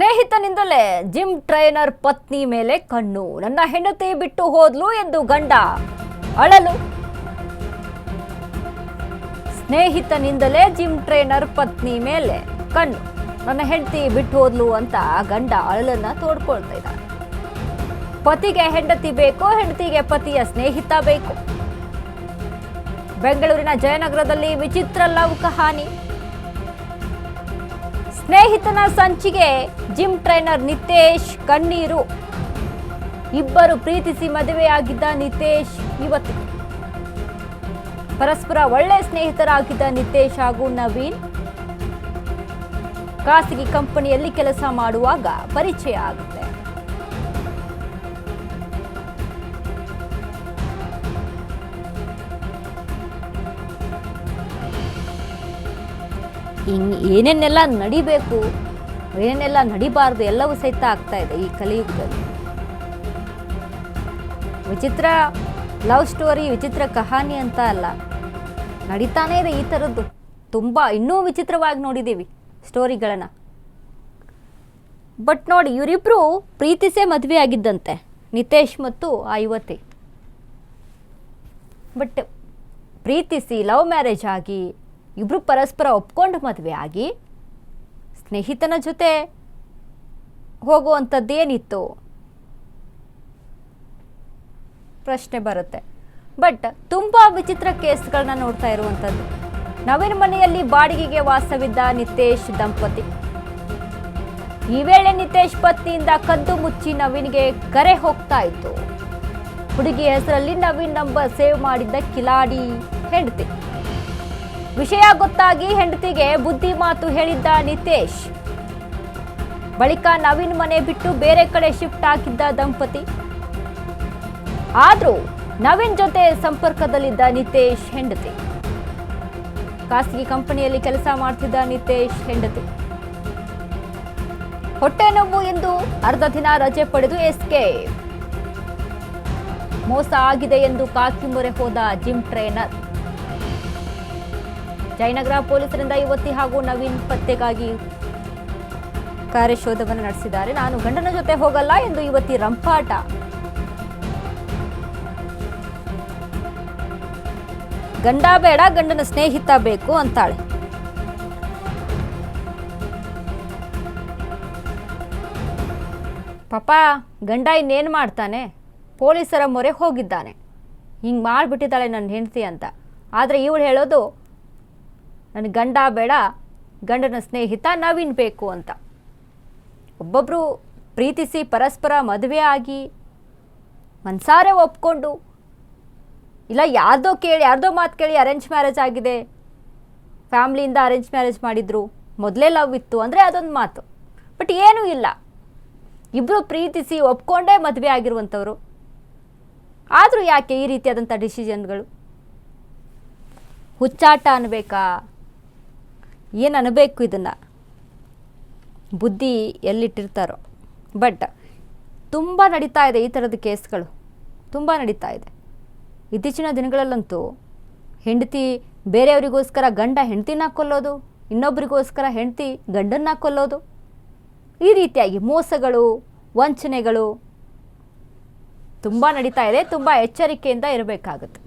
ಸ್ನೇಹಿತನಿಂದಲೇ gym trainer ಪತ್ನಿ ಮೇಲೆ ಕಣ್ಣು. ನನ್ನ ಹೆಂಡತಿ ಬಿಟ್ಟು ಹೋದ್ಲು ಎಂದು ಗಂಡ ಅಳಲು. ಸ್ನೇಹಿತನಿಂದಲೇ ಜಿಮ್ ಟ್ರೈನರ್ ಪತ್ನಿ ಮೇಲೆ ಕಣ್ಣು. ನನ್ನ ಹೆಂಡತಿ ಬಿಟ್ಟು ಹೋದ್ಲು ಅಂತ ಗಂಡ ಅಳಲನ್ನ ತೋಡ್ಕೊಳ್ತಾ ಇದ್ದಾನೆ. ಪತಿಗೆ ಹೆಂಡತಿ ಬೇಕು, ಹೆಂಡತಿಗೆ ಪತಿಯ ಸ್ನೇಹಿತ ಬೇಕು. ಬೆಂಗಳೂರಿನ ಜಯನಗರದಲ್ಲಿ ವಿಚಿತ್ರ ಲವ್ ಕಹಾನಿ. ಸ್ನೇಹಿತನ ಸಂಚಿಗೆ ಜಿಮ್ ಟ್ರೈನರ್ ನಿತೇಶ್ ಕಣ್ಣೀರು. ಇಬ್ಬರು ಪ್ರೀತಿಸಿ ಮದುವೆಯಾಗಿದ್ದ ನಿತೇಶ್ ಯುವತಿ. ಪರಸ್ಪರ ಒಳ್ಳೆ ಸ್ನೇಹಿತರಾಗಿದ್ದ ನಿತೇಶ್ ಹಾಗೂ ನವೀನ್ ಖಾಸಗಿ ಕಂಪನಿಯಲ್ಲಿ ಕೆಲಸ ಮಾಡುವಾಗ ಪರಿಚಯ ಆಗುತ್ತೆ. ಏನೇನೆಲ್ಲ ನಡಿಬೇಕು, ಏನೇನೆಲ್ಲ ನಡಿಬಾರ್ದು ಎಲ್ಲವೂ ಸಹಿತ ಆಗ್ತಾ ಇದೆ ಈ ಕಲಿಯುಗದಲ್ಲಿ. ವಿಚಿತ್ರ ಲವ್ ಸ್ಟೋರಿ, ವಿಚಿತ್ರ ಕಹಾನಿ ಅಂತ ಅಲ್ಲ, ನಡೀತಾನೇ ಇದೆ ಈ ಥರದ್ದು. ತುಂಬ ಇನ್ನೂ ವಿಚಿತ್ರವಾಗಿ ನೋಡಿದ್ದೀವಿ ಸ್ಟೋರಿಗಳನ್ನು. ಬಟ್ ನೋಡಿ, ಇವರಿಬ್ಬರು ಪ್ರೀತಿಸೇ ಮದುವೆ ಆಗಿದ್ದಂತೆ, ನಿತೇಶ್ ಮತ್ತು ಆ ಯುವತಿ. ಬಟ್ ಪ್ರೀತಿಸಿ ಲವ್ ಮ್ಯಾರೇಜ್ ಆಗಿ ಇಬ್ಬರು ಪರಸ್ಪರ ಒಪ್ಕೊಂಡು ಮದುವೆ ಆಗಿ ಸ್ನೇಹಿತನ ಜೊತೆ ಹೋಗುವಂಥದ್ದೇನಿತ್ತು ಪ್ರಶ್ನೆ ಬರುತ್ತೆ. ಬಟ್ ತುಂಬ ವಿಚಿತ್ರ ಕೇಸ್ಗಳನ್ನ ನೋಡ್ತಾ ಇರುವಂಥದ್ದು. ನವೀನ್ ಮನೆಯಲ್ಲಿ ಬಾಡಿಗೆಗೆ ವಾಸವಿದ್ದ ನಿತೇಶ್ ದಂಪತಿ. ಈ ವೇಳೆ ನಿತೇಶ್ ಪತ್ನಿಯಿಂದ ಕದ್ದು ಮುಚ್ಚಿ ನವೀನ್ಗೆ ಕರೆ ಹೋಗ್ತಾ ಇತ್ತು. ಹುಡುಗಿ ಹೆಸರಲ್ಲಿ ನವೀನ್ ನಂಬರ್ ಸೇವ್ ಮಾಡಿದ್ದ ಕಿಲಾಡಿ ಹೆಂಡತಿ. ವಿಷಯ ಗೊತ್ತಾಗಿ ಹೆಂಡತಿಗೆ ಬುದ್ಧಿ ಮಾತು ಹೇಳಿದ್ದ ನಿತೇಶ್. ಬಳಿಕ ನವೀನ್ ಮನೆ ಬಿಟ್ಟು ಬೇರೆ ಕಡೆ ಶಿಫ್ಟ್ ಆಗಿದ್ದ ದಂಪತಿ. ಆದ್ರೂ ನವೀನ್ ಜೊತೆ ಸಂಪರ್ಕದಲ್ಲಿದ್ದ ನಿತೇಶ್ ಹೆಂಡತಿ. ಖಾಸಗಿ ಕಂಪನಿಯಲ್ಲಿ ಕೆಲಸ ಮಾಡ್ತಿದ್ದ ನಿತೇಶ್ ಹೆಂಡತಿ. ಹೊಟ್ಟೆ ನೋವು ಎಂದು ಅರ್ಧ ದಿನ ರಜೆ ಪಡೆದು ಎಸ್ಕೇಪ್. ಮೋಸ ಆಗಿದೆ ಎಂದು ಕಾಕಿ ಮೊರೆ ಹೋದ ಜಿಮ್ ಟ್ರೈನರ್. ಜಯನಗರ ಪೊಲೀಸರಿಂದ ಯುವತಿ ಹಾಗೂ ನವೀನ್ ಪತ್ತೆಗಾಗಿ ಕಾರ್ಯಶೋಧವನ್ನು ನಡೆಸಿದ್ದಾರೆ. ನಾನು ಗಂಡನ ಜೊತೆ ಹೋಗಲ್ಲ ಎಂದು ಯುವತಿ ರಂಪಾಟ. ಗಂಡ ಬೇಡ, ಗಂಡನ ಸ್ನೇಹಿತ ಬೇಕು ಅಂತಾಳೆ. ಪಾಪ ಗಂಡ ಇನ್ನೇನು ಮಾಡ್ತಾನೆ, ಪೊಲೀಸರ ಮೊರೆ ಹೋಗಿದ್ದಾನೆ. ಹಿಂಗೆ ಮಾಡಿಬಿಟ್ಟಿದ್ದಾಳೆ ನನ್ನ ಹೆಂಡತಿ ಅಂತ. ಆದರೆ ಇವಳು ಹೇಳೋದು ನನಗೆ ಗಂಡ ಬೇಡ, ಗಂಡನ ಸ್ನೇಹಿತ ನವೀನ್ ಬೇಕು ಅಂತ. ಒಬ್ಬೊಬ್ಬರು ಪ್ರೀತಿಸಿ ಪರಸ್ಪರ ಮದುವೆ ಆಗಿ ಮನ್ಸಾರೆ ಒಪ್ಕೊಂಡು, ಇಲ್ಲ ಯಾರ್ದೋ ಮಾತು ಕೇಳಿ ಅರೇಂಜ್ ಮ್ಯಾರೇಜ್ ಆಗಿದೆ, ಫ್ಯಾಮ್ಲಿಯಿಂದ ಅರೇಂಜ್ ಮ್ಯಾರೇಜ್ ಮಾಡಿದ್ರು, ಮೊದಲೇ ಲವ್ ಇತ್ತು ಅಂದರೆ ಅದೊಂದು ಮಾತು. ಬಟ್ ಏನೂ ಇಲ್ಲ, ಇಬ್ಬರು ಪ್ರೀತಿಸಿ ಒಪ್ಕೊಂಡೇ ಮದುವೆ ಆಗಿರುವಂಥವ್ರು. ಆದರೂ ಯಾಕೆ ಈ ರೀತಿಯಾದಂಥ ಡಿಸಿಷನ್ಗಳು? ಹುಚ್ಚಾಟ ಅನ್ಬೇಕಾ, ಏನು ಅನ್ನಬೇಕು? ಇದನ್ನು ಬುದ್ಧಿ ಎಲ್ಲಿಟ್ಟಿರ್ತಾರೋ. ಬಟ್ ತುಂಬ ನಡೀತಾ ಇದೆ ಈ ಥರದ ಕೇಸ್ಗಳು, ತುಂಬ ನಡೀತಾ ಇದೆ. ಇತ್ತೀಚಿನ ದಿನಗಳಲ್ಲಂತೂ ಹೆಂಡತಿ ಬೇರೆಯವರಿಗೋಸ್ಕರ ಗಂಡ ಹೆಂಡತಿನ ಕೊಲ್ಲೋದು, ಇನ್ನೊಬ್ಬರಿಗೋಸ್ಕರ ಹೆಂಡತಿ ಗಂಡನ್ನ ಕೊಲ್ಲೋದು, ಈ ರೀತಿಯಾಗಿ ಮೋಸಗಳು, ವಂಚನೆಗಳು ತುಂಬ ನಡೀತಾ ಇದೆ. ತುಂಬ ಎಚ್ಚರಿಕೆಯಿಂದ ಇರಬೇಕಾಗುತ್ತೆ.